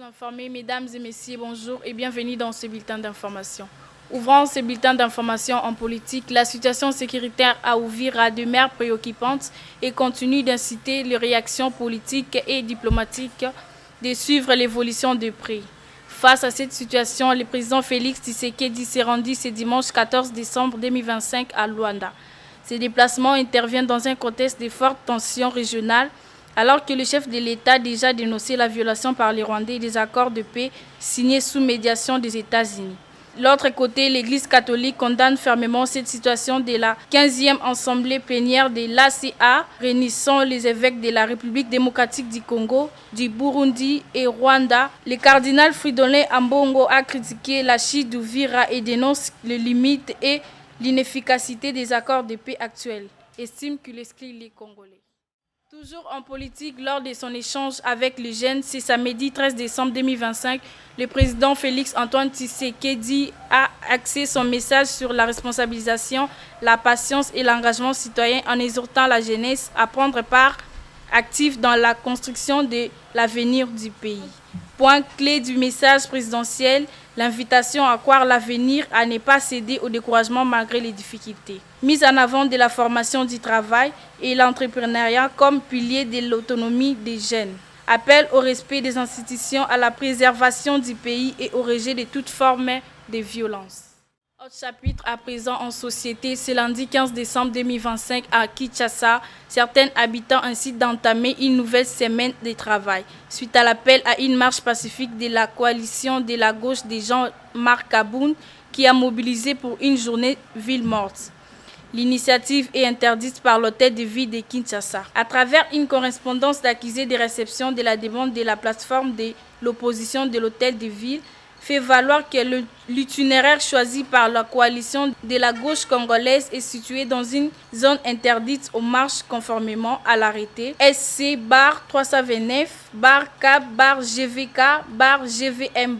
Informés, mesdames et messieurs, bonjour et bienvenue dans ce bulletin d'information. Ouvrant ce bulletin d'information en politique, la situation sécuritaire à Uvira demeure préoccupante et continue d'inciter les réactions politiques et diplomatiques de suivre l'évolution de près. Face à cette situation, le président Félix Tshisekedi s'est rendu ce dimanche 14 décembre 2025 à Luanda. Ces déplacements interviennent dans un contexte de fortes tensions régionales, alors que le chef de l'État a déjà dénoncé la violation par les Rwandais des accords de paix signés sous médiation des États-Unis. De l'autre côté, l'Église catholique condamne fermement cette situation de la 15e assemblée plénière de l'ACA, réunissant les évêques de la République démocratique du Congo, du Burundi et Rwanda. Le cardinal Fridolin Ambongo a critiqué la chute d'Uvira et dénonce les limites et l'inefficacité des accords de paix actuels, estime qu'il exclut les Congolais. Toujours en politique, lors de son échange avec les jeunes, ce samedi 13 décembre 2025, le président Félix Antoine Tshisekedi a axé son message sur la responsabilisation, la patience et l'engagement citoyen en exhortant la jeunesse à prendre part active dans la construction de l'avenir du pays. Point clé du message présidentiel, l'invitation à croire l'avenir, à ne pas céder au découragement malgré les difficultés. Mise en avant de la formation du travail et l'entrepreneuriat comme pilier de l'autonomie des jeunes. Appel au respect des institutions, à la préservation du pays et au rejet de toute forme de violence. Autre chapitre à présent en société, ce lundi 15 décembre 2025 à Kinshasa, certains habitants incitent d'entamer une nouvelle semaine de travail, suite à l'appel à une marche pacifique de la coalition de la gauche de Jean-Marc Kaboun qui a mobilisé pour une journée ville morte. L'initiative est interdite par l'hôtel de ville de Kinshasa. À travers une correspondance d'accusé de réception de la demande de la plateforme de l'opposition de l'hôtel de ville, fait valoir que l'itinéraire choisi par la coalition de la gauche congolaise est situé dans une zone interdite aux marches conformément à l'arrêté SC-329-Cap-GVK-GVM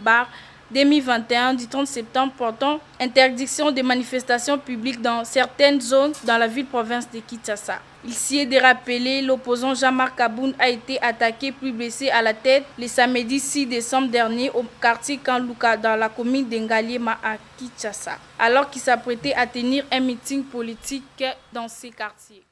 2021 du 30 septembre portant interdiction des manifestations publiques dans certaines zones dans la ville-province de Kinshasa. Il s'y est de rappeler, l'opposant Jean-Marc Kaboun a été attaqué puis blessé à la tête le samedi 6 décembre dernier au quartier Kanluka dans la commune d'Engaliema à Kinshasa, alors qu'il s'apprêtait à tenir un meeting politique dans ces quartiers.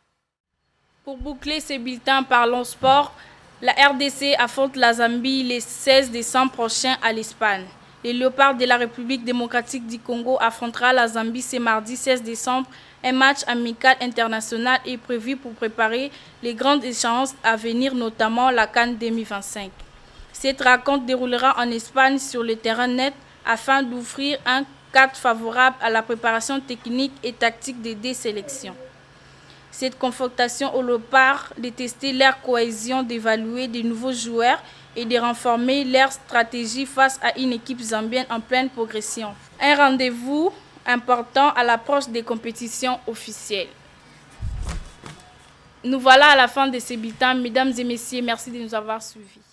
Pour boucler ce bulletin, parlons sport. La RDC affronte la Zambie le 16 décembre prochain à l'Espagne. Les Léopards de la République démocratique du Congo affrontera la Zambie ce mardi 16 décembre. Un match amical international est prévu pour préparer les grandes échéances à venir, notamment la CAN 2025. Cette rencontre déroulera en Espagne sur le terrain net afin d'offrir un cadre favorable à la préparation technique et tactique des deux sélections. Cette confrontation aux Léopards de tester leur cohésion, d'évaluer de nouveaux joueurs et de renforcer leur stratégie face à une équipe zambienne en pleine progression. Un rendez-vous important à l'approche des compétitions officielles. Nous voilà à la fin de ce bulletin. Mesdames et messieurs, merci de nous avoir suivis.